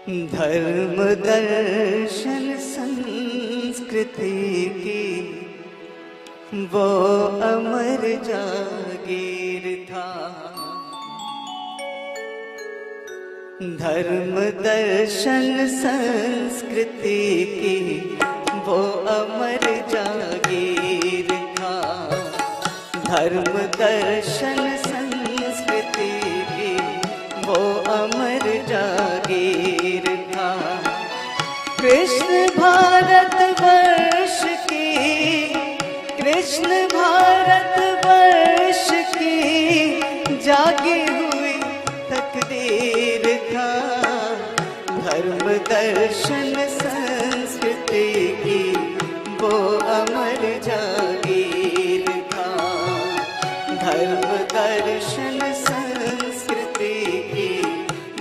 धर्म दर्शन संस्कृति की वो अमर जागीर था। धर्म दर्शन संस्कृति की वो अमर जागीर था। धर्म दर्शन संस्कृति की वो अमर जागीर था। कृष्ण भारत वर्ष की, कृष्ण भारत वर्ष की जागी हुई तकदीर था। धर्म दर्शन संस्कृति की वो अमर जागीर था। धर्म दर्शन संस्कृति की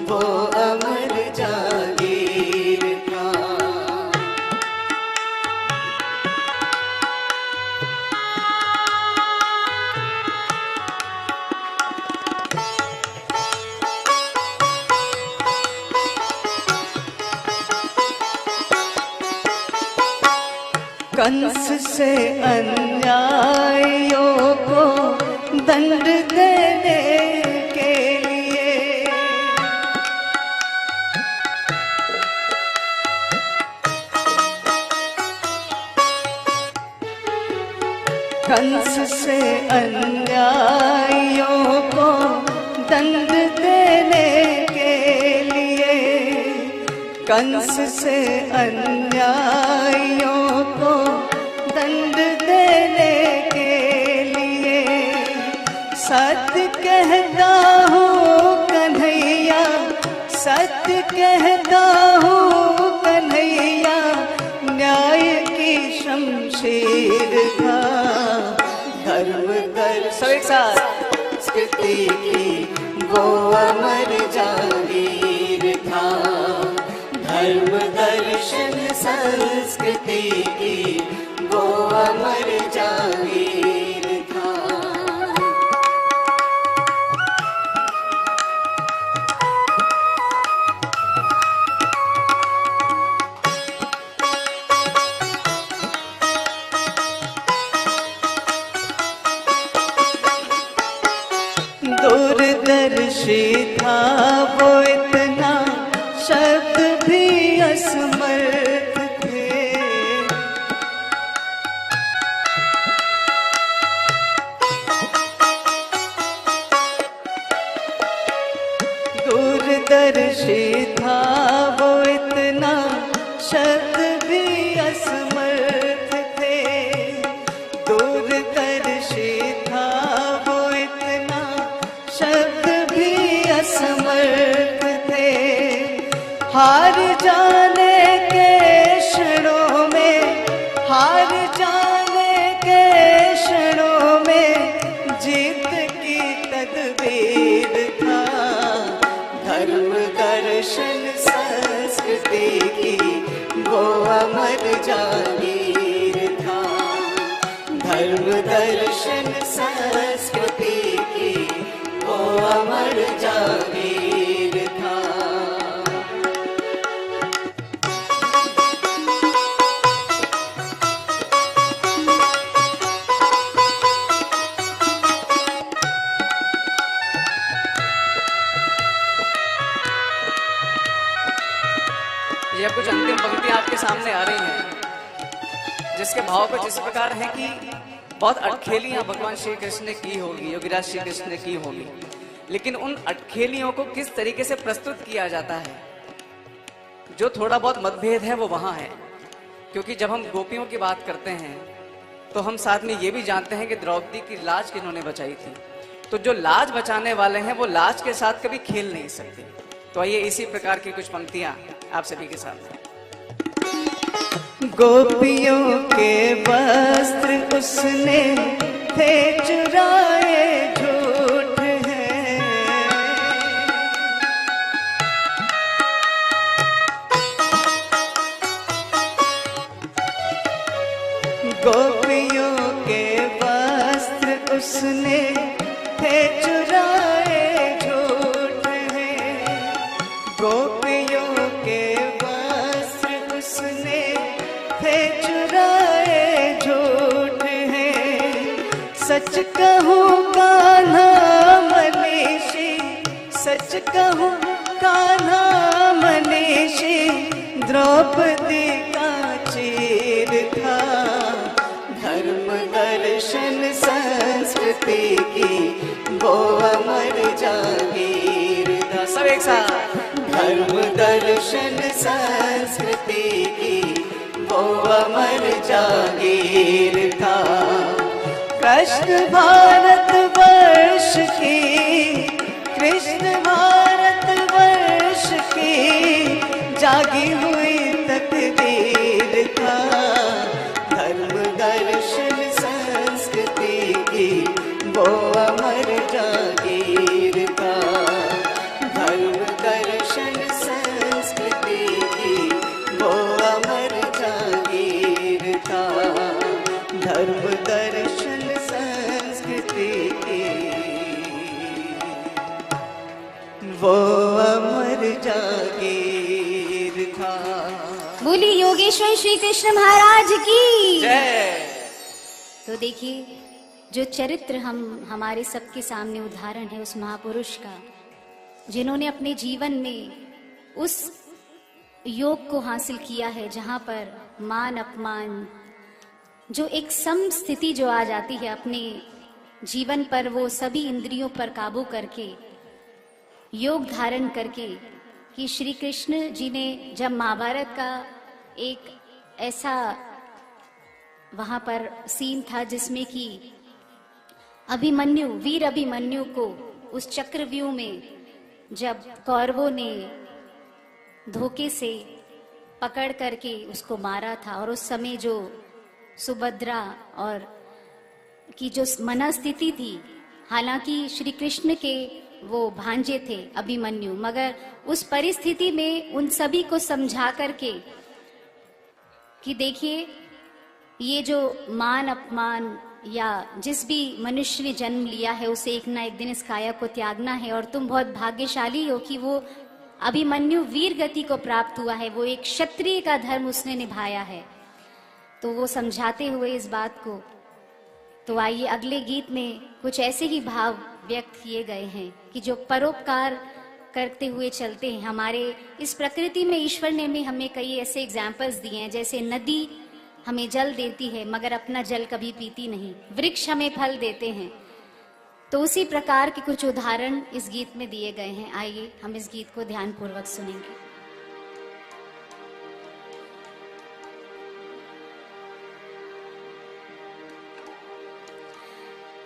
वो अमर जागीर था। कंस से अन्यायों को दंड देने के लिए कंस से अन्यायों को दंड देने के लिए, कंस से अन्यायों को दंड देने के लिए सत्य कहता हूँ कन्हैया, सत्य कहता हूँ कन्हैया, न्याय की शमशीर था। धर्म दर्शन एक साथ संस्कृति की वो अमर जागीर था। धर्म दर्शन संस्कृति की वो अमर जागीर था। दूरदर्शी था वो इतना, शब्द भी असमर्थ थे। दूरदर्शी था वो इतना, शब्द भी असमर्थ थे। दूरदर्शी था वो इतना, शब्द भी असमर्थ थे। हार जाने के क्षणों में, हार जाने के क्षणों में जीत की तदबीर था। धर्म दर्शन संस्कृति की वो अमर जागीर था। धर्म दर्शन संस्कृति की वो अमर जागीर था। यह कुछ अंतिम पंक्तियां आपके सामने आ रही हैं, जिसके भाव कुछ इस प्रकार है कि बहुत अटखेलियां भगवान श्री कृष्ण ने की होगी, योगीराज श्री कृष्ण ने की होगी, लेकिन उन अटखेलियों को किस तरीके से प्रस्तुत किया जाता है, जो थोड़ा बहुत मतभेद है वो वहां है। क्योंकि जब हम गोपियों की बात करते हैं तो हम साथ में ये भी जानते हैं कि द्रौपदी की लाज किन्होंने बचाई थी। तो जो लाज बचाने वाले हैं वो लाज के साथ कभी खेल नहीं सकते। तो आइए इसी प्रकार की कुछ पंक्तियां आप सभी के साथ। गोपियों के वस्त्र उसने थे चुराए, झूठ है। गोपियों के वस्त्र उसने थे चुराए, झूठ है। गोपियों के वस्त्र उसने थे चुराए झूठ है। सच कहूँ कान्हा मनीषी, सच कहूँ कान्हा मनीषी, द्रौपदी का चीर था। धर्म दर्शन संस्कृति की वो अमर जागीर था। सब एक साथ। धर्म दर्शन संस्कृति की वो अमर जागीर था। कृष्ण भारत वर्ष की, कृष्ण भारत वर्ष की जागी हुई तकदीर था। धर्म दर्शन संस्कृति की वो अमर जागीर था। धर्म दर्शन संस्कृति की वो अमर जागीर था। धर्म दर्शन संस्कृति की वो अमर जागीर था। बोली योगेश्वर श्री कृष्ण महाराज की। जय। तो देखिए, जो चरित्र हमारे सबके सामने उदाहरण है उस महापुरुष का, जिन्होंने अपने जीवन में उस योग को हासिल किया है जहां पर मान अपमान, जो एक सम स्थिति जो आ जाती है अपने जीवन पर, वो सभी इंद्रियों पर काबू करके योग धारण करके, कि श्री कृष्ण जी ने जब महाभारत का एक ऐसा वहां पर सीन था जिसमें कि अभिमन्यु, वीर अभिमन्यु को उस चक्रव्यूह में जब कौरवों ने धोखे से पकड़ करके उसको मारा था, और उस समय जो सुभद्रा और की जो मनस्थिति थी, हालांकि श्री कृष्ण के वो भांजे थे अभिमन्यु, मगर उस परिस्थिति में उन सभी को समझा करके कि देखिए, ये जो मान अपमान या जिस भी मनुष्य ने जन्म लिया है उसे एक ना एक दिन इस काया को त्यागना है, और तुम बहुत भाग्यशाली हो कि वो अभिमन्यु वीर गति को प्राप्त हुआ है, वो एक क्षत्रिय का धर्म उसने निभाया है। तो वो समझाते हुए इस बात को, तो आइए अगले गीत में कुछ ऐसे ही भाव व्यक्त किए गए हैं कि जो परोपकार करते हुए चलते हैं। हमारे इस प्रकृति में ईश्वर ने भी हमें कई ऐसे एग्जाम्पल्स दिए हैं, जैसे नदी हमें जल देती है मगर अपना जल कभी पीती नहीं, वृक्ष हमें फल देते हैं, तो उसी प्रकार के कुछ उदाहरण इस गीत में दिए गए हैं। आइए हम इस गीत को ध्यानपूर्वक सुनेंगे।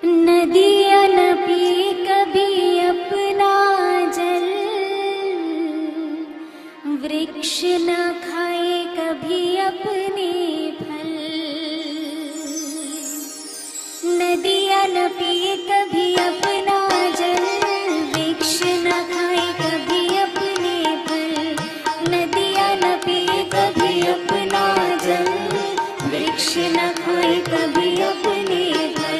नदियाँ न पी कभी अपना जल, वृक्ष न खाए कभी अपने फल। नदियाँ न पिए कभी अपना जल, वृक्ष न खाए कभी अपने फल। नदियाँ न पिए कभी अपना जल, वृक्ष न खाए कभी अपने फल।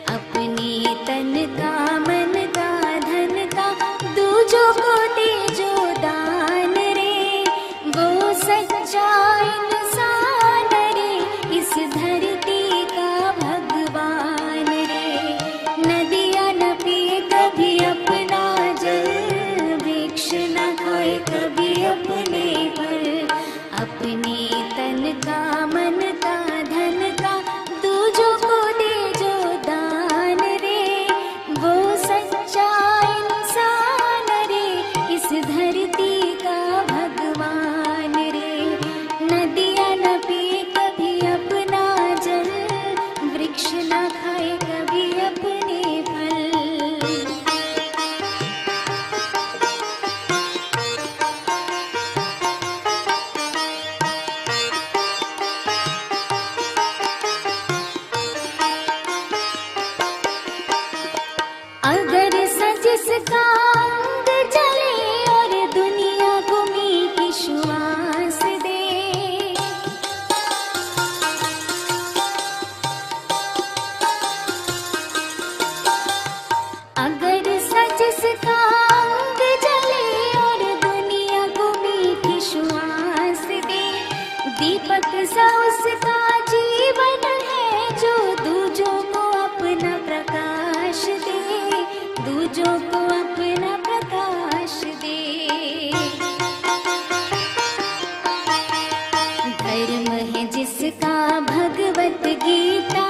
अपने तन का मन का धन का दूजों को दे जो दान रे, वो सच्चा इंसान रे, इस धरती का भगवान रे। नदियाँ न दीपक सा उसका जीवन है, जो दूजों को अपना प्रकाश दे, दूजों को अपना प्रकाश दे। धर्म है जिसका भगवत गीता,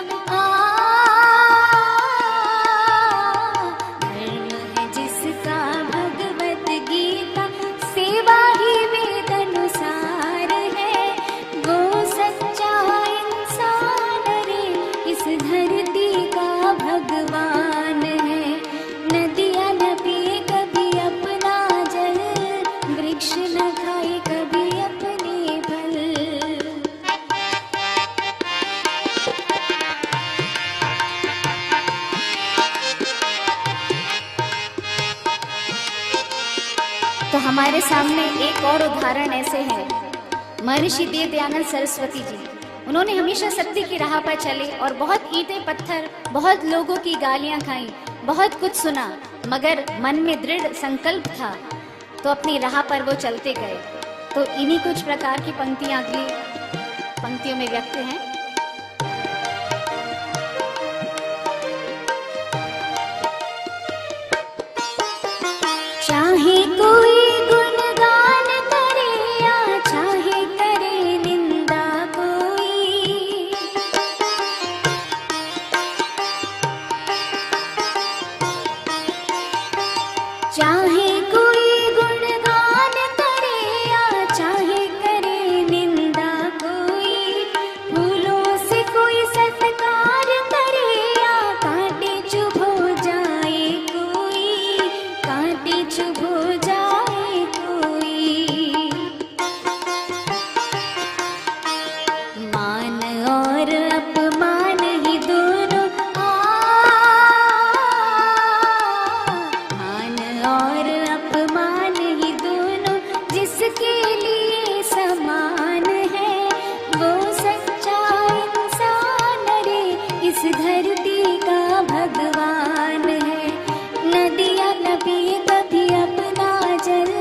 धर्म है जिसका भगवत गीता, सेवा ही वेद अनुसार है। वो सच्चा इंसान रे, इस धरती का भगवान है। नदियाँ न पिए कभी अपना जल, वृक्ष न खाए कभी अपने फल। तो हमारे सामने एक और उदाहरण ऐसे है, महर्षि देव दयानंद सरस्वती जी। उन्होंने हमेशा सत्य की राह पर चले और बहुत ईंटें पत्थर, बहुत लोगों की गालियां खाई, बहुत कुछ सुना, मगर मन में दृढ़ संकल्प था तो अपनी राह पर वो चलते गए। तो इन्हीं कुछ प्रकार की पंक्तियां अगली पंक्तियों में व्यक्त हैं। चाहे कोई गुणगान करे या चाहे करे निंदा कोई, चाहे कोई गुणगान करे या चाहे करे निंदा कोई, फूलों से कोई सत्कार करे या कांटे चुभ हो जाए कोई, कांटे चुभ हो जाए कोई। मान और अपमान ही दोनों, मान और अपमान ही दोनों जिसके लिए समान है, वो सच्चा इंसान रे, इस धरती का भगवान है। नदियाँ न पिए कभी अपना जल,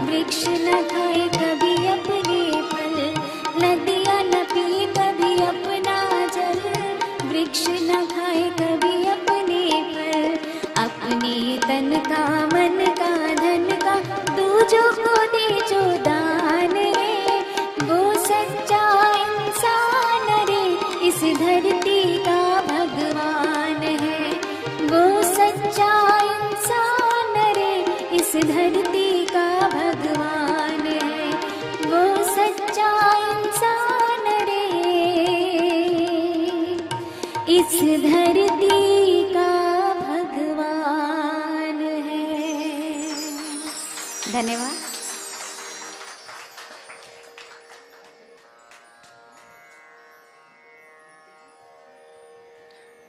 वृक्ष न खाए कभी अपने फल। नदियाँ न पिए कभी अपना जल, वृक्ष न खाए कभी अपने फल। अपने तन का मन का धन का दूजों को दे जो दान है, वो सच्चा इंसान रे, इस धरती का भगवान है। वो सच्चा इंसान रे, इस धरती का भगवान है। वो सच्चा इंसान रे, इस धरती का भगवान है। धन्यवाद।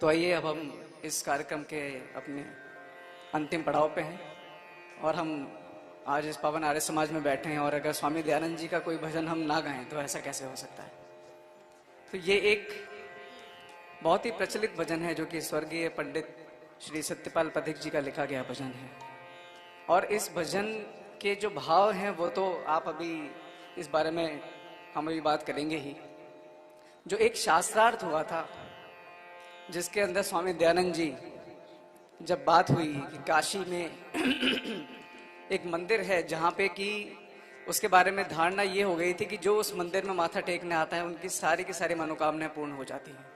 तो आइए अब हम इस कार्यक्रम के अपने अंतिम पड़ाव पे हैं और हम आज इस पावन आर्य समाज में बैठे हैं, और अगर स्वामी दयानंद जी का कोई भजन हम ना गाएं तो ऐसा कैसे हो सकता है। तो ये एक बहुत ही प्रचलित भजन है जो कि स्वर्गीय पंडित श्री सत्यपाल पथिक जी का लिखा गया भजन है। और इस भजन के जो भाव हैं वो तो आप अभी इस बारे में हम अभी बात करेंगे ही। जो एक शास्त्रार्थ हुआ था जिसके अंदर स्वामी दयानंद जी जब बात हुई कि काशी में एक मंदिर है जहाँ पे कि उसके बारे में धारणा ये हो गई थी कि जो उस मंदिर में माथा टेकने आता है उनकी सारी की सारी मनोकामनाएं पूर्ण हो जाती हैं।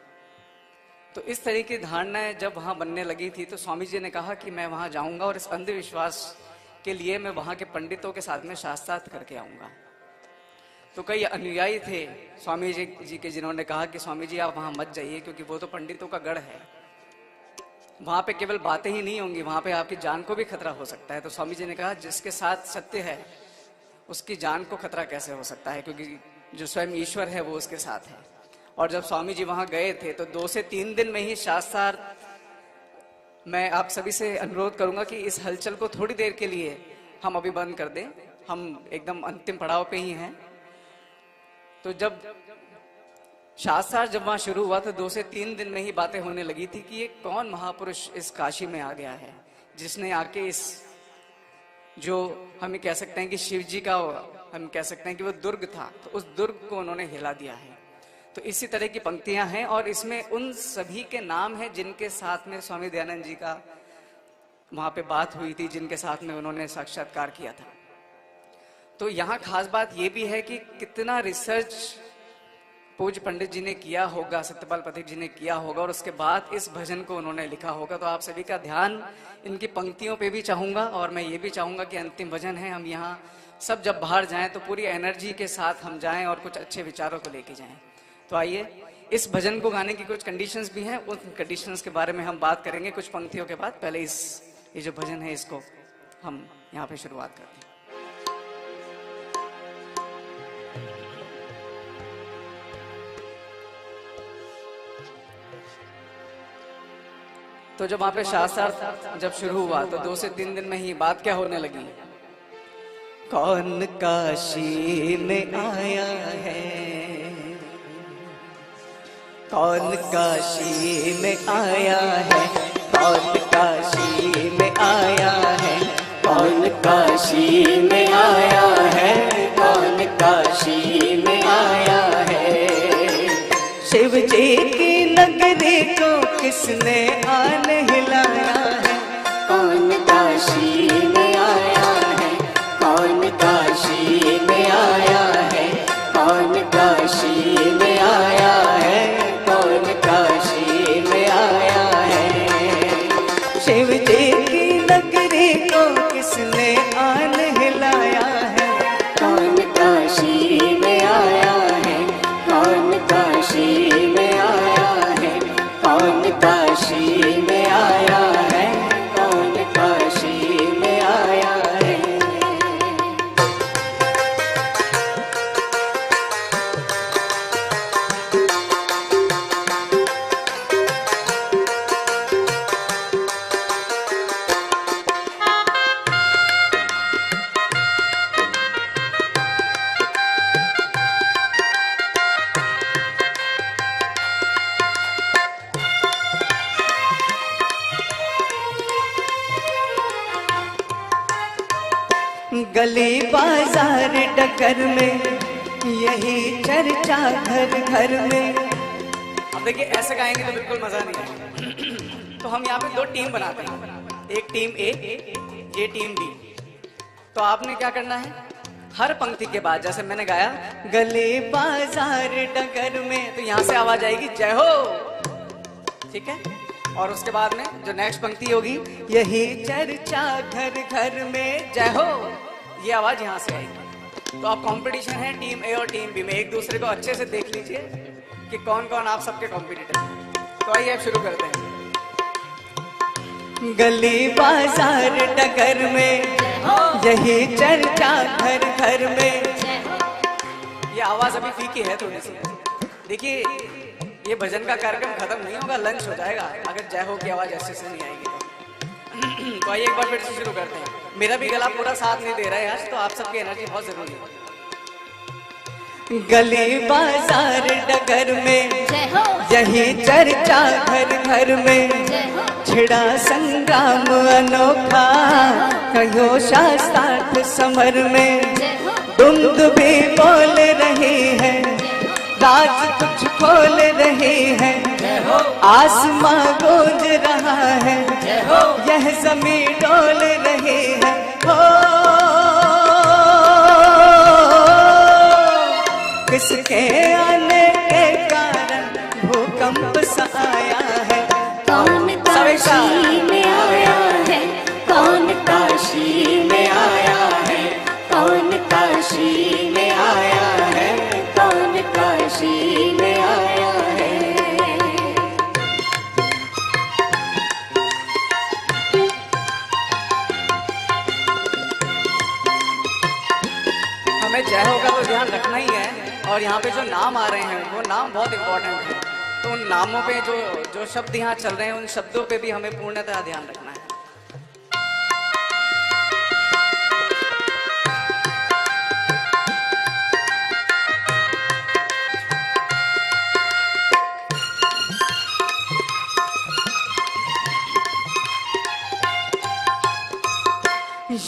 तो इस तरह की धारणाएं जब वहाँ बनने लगी थी तो स्वामी जी ने कहा कि मैं वहाँ जाऊंगा और इस अंधविश्वास के लिए मैं वहाँ के पंडितों के साथ में शास्त्रार्थ करके आऊंगा। तो कई अनुयायी थे स्वामी जी के जिन्होंने कहा कि स्वामी जी आप वहाँ मत जाइए क्योंकि वो तो पंडितों का गढ़ है, वहाँ पे केवल बातें ही नहीं होंगी, वहाँ पे आपकी जान को भी खतरा हो सकता है। तो स्वामी जी ने कहा जिसके साथ सत्य है उसकी जान को खतरा कैसे हो सकता है, क्योंकि जो स्वयं ईश्वर है वो उसके साथ है। और जब स्वामी जी वहाँ गए थे तो 2 से 3 दिन में ही शास्त्रार्थ। मैं आप सभी से अनुरोध करूंगा कि इस हलचल को थोड़ी देर के लिए हम अभी बंद कर दें, हम एकदम अंतिम पड़ाव पे ही हैं। तो जब शास्त्रार्थ जब वहां शुरू हुआ तो 2 से 3 दिन में ही बातें होने लगी थी कि ये कौन महापुरुष इस काशी में आ गया है जिसने आके इस जो हमें कह सकते हैं कि शिव जी का हम कह सकते हैं कि वो दुर्ग था, तो उस दुर्ग को उन्होंने हिला दिया है। तो इसी तरह की पंक्तियां हैं और इसमें उन सभी के नाम हैं जिनके साथ में स्वामी दयानंद जी का वहां पे बात हुई थी, जिनके साथ में उन्होंने साक्षात्कार किया था। तो यहाँ खास बात यह भी है कि कितना रिसर्च पूज्य पंडित जी ने किया होगा, सत्यपाल पथिक जी ने किया होगा, और उसके बाद इस भजन को उन्होंने लिखा होगा। तो आप सभी का ध्यान इनकी पंक्तियों पे भी चाहूंगा, और मैं ये भी चाहूंगा कि अंतिम भजन है, हम यहाँ सब जब बाहर जाएं तो पूरी एनर्जी के साथ हम जाएं और कुछ अच्छे विचारों को लेके जाएं। तो आइए, इस भजन को गाने की कुछ कंडीशंस भी हैं, उन कंडीशंस के बारे में हम बात करेंगे कुछ पंक्तियों के बाद। पहले ये जो भजन है इसको हम यहाँ पे शुरुआत करते हैं। तो जब वहां पे शास्त्रार्थ जब शुरू हुआ तो 2 से 3 दिन में ही बात क्या होने लगी? कौन काशी में आया है, कौन काशी में आया है, कौन काशी में आया है, कौन काशी में आया है, कौन काशी में आया है। शिव जी की नगरी को किसने आन हिलाया है, कौन काशी में आया है, कौन काशी में आया है, कौन काशी में आया है, कौन काशी में आया है। शिव जी की नगरी को किसने आन हिलाया है, कौन काशी में आया है, कौन काशी में आया है, कौन काशी में आया है, कौन काशी में आया है। गली बाजार डगर में यही चर्चा घर घर में। अब देखिए, ऐसे गाएंगे तो बिल्कुल मजा नहीं आएगा। तो हम यहाँ पे 2 टीम बनाते हैं, एक टीम ए, ये टीम बी। तो आपने क्या करना है, हर पंक्ति के बाद जैसे मैंने गाया गली बाजार डगर में, तो यहाँ से आवाज आएगी जय हो, ठीक है। और उसके बाद में जो नेक्स्ट पंक्ति होगी यही चर्चा घर घर में, जय हो, ये आवाज यहाँ से आएगी। तो आप कंपटीशन है टीम ए और टीम बी में, एक दूसरे को अच्छे से देख लीजिए कि कौन कौन आप सबके कॉम्पिटिटर हैं। तो आइए अब शुरू करते हैं। गली बाजार डगर में यही चर्चा घर घर में। ये आवाज अभी फीकी है थोड़ी सी। देखिए, ये भजन का कार्यक्रम खत्म नहीं होगा, लंच हो जाएगा अगर जय हो की आवाज ऐसे से नहीं आएगी। तो आइए एक बार फिर से शुरू करते हैं। मेरा भी गला पूरा साथ नहीं दे रहा है आज, तो आप सबकी एनर्जी बहुत जरूरी है। गली बाजार डगर में यही चर्चा घर घर में, छिड़ा संग्राम अनोखा कहो शास्त्रार्थ समर में। धुंध भी बोल रही है, राज कुछ खोल रही है, आसमां गूंज रहा है, यह जमीन डोल रही है। हो किसके आने के कारण भूकंप सा आया है, कौन काशी में आया है, कौन काशी में आया है, कौन काशी में आया है, कौन काशी में आया है। हमें जय हो का तो ध्यान रखना ही है, और यहाँ पे जो नाम आ रहे हैं वो नाम बहुत इंपॉर्टेंट है। तो उन नामों पे जो शब्द यहाँ चल रहे हैं उन शब्दों पे भी हमें पूर्णतः ध्यान रखना है।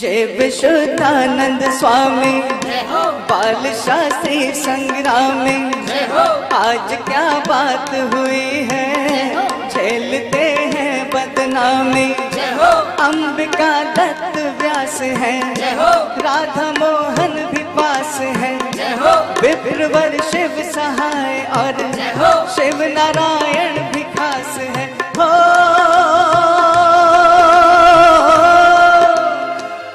ये विशुद्धानंद स्वामी बाल शास्त्री संग्राम में आज क्या बात हुई है, झेलते हैं बदनामी। अंबिका दत्त व्यास है, राधा मोहन भी पास है, विप्रवर शिव सहाय और शिव नारायण भी खास है। हो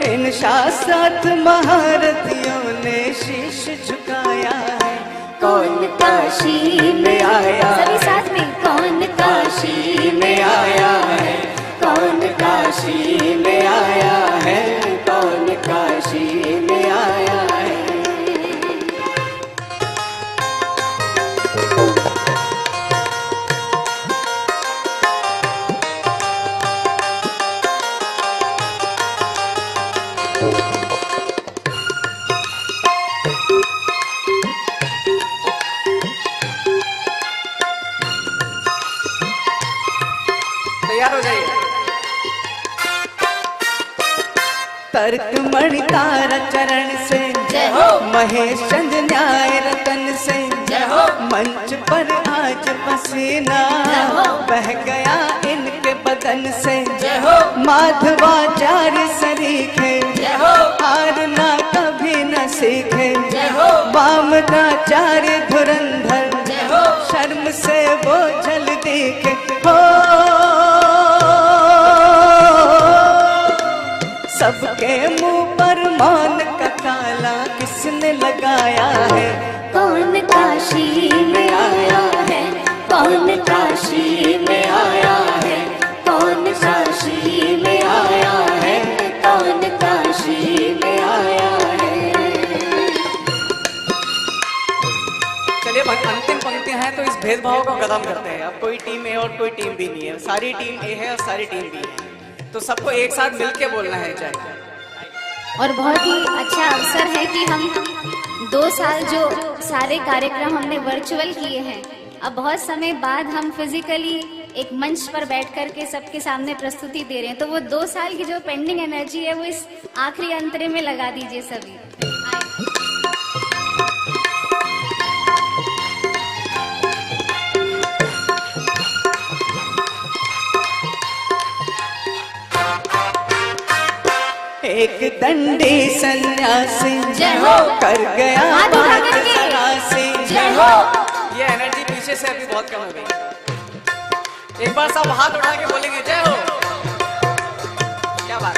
इन शास्त्रार्थ महारथियों ने शीश झुकाया है। कौन काशी में आया, सभी साथ में, कौन काशी में आया है, कौन काशी में आया है, कौन काशी में आया है। तैयार हो जाइए। तर्क मणि तारा चरण से, जय हो। महेश चंद न्याय रतन से, जय हो। मंच पर आज पसीना बह गया इनके बदन से। जय हो। माधवाचार्य सरीखे, जय हो। हारना कभी न सीखे। जय हो। वामनाचार्य धुरंधर, जय हो। शर्म से वो झल दिखे। हो सबके मुंह पर मौन का ताला किसने लगाया है। कौन काशी में आया है, कौन काशी में आया है, कौन काशी में आया है, कौन काशी में आया है। चलिए अंतिम पंक्तियां हैं तो इस भेदभाव को खत्म करते हैं। अब कोई टीम ए और कोई टीम बी नहीं है, सारी टीम ए है और सारी टीम बी है, तो सबको एक साथ मिलके बोलना है चाहिए। और बहुत ही अच्छा अवसर है कि हम 2 साल जो सारे कार्यक्रम हमने वर्चुअल किए हैं, अब बहुत समय बाद हम फिजिकली एक मंच पर बैठ कर के सबके सामने प्रस्तुति दे रहे हैं, तो वो 2 साल की जो पेंडिंग एनर्जी है वो इस आखिरी अंतरे में लगा दीजिए सभी। एक दंडी सन्यासी, जय हो। कर गया हाथ उठा बात करके। सरासी। जय हो। ये एनर्जी पीछे से अभी बहुत कम हो गई। एक बार सब हाथ उठा के बोलेंगे जय हो। क्या बात।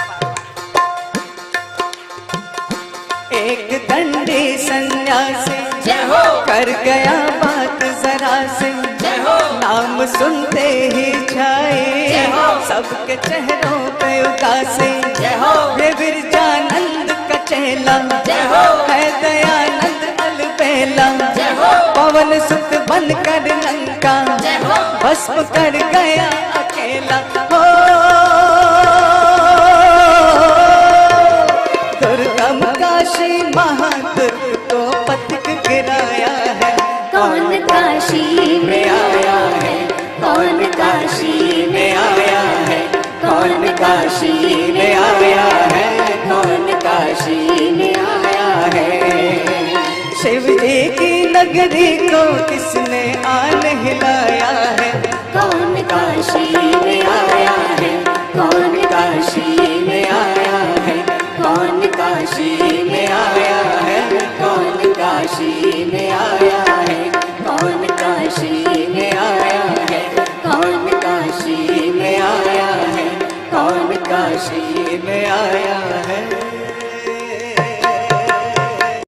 एक दंडी सन्यासी, जय हो। कर गया बात जरा से। जय हो। नाम सुनते ही छाए जय हो। सबके चेहरों पे उदासी। जय हो। ये विरजानंद का चेला, जय हो। है दयानंद अलबेला। जय हो। पवन सुत बन कर लंका, जय हो। भस्म कर गया अकेला। हो दुर्गम काशी महादुर्ग को पथिक गिराया है। कौन काशी में आया है, कौन काशी में आया है, कौन काशी में आया है, कौन काशी में आया है। शिव जी की नगरी को किसने आन हिलाया है। कौन काशी में आया है, कौन काशी में आया है, कौन काशी में आया है, कौन काशी में आया है, कौन काशी में आया है, कौन काशी में आया है, कौन काशी में आया है।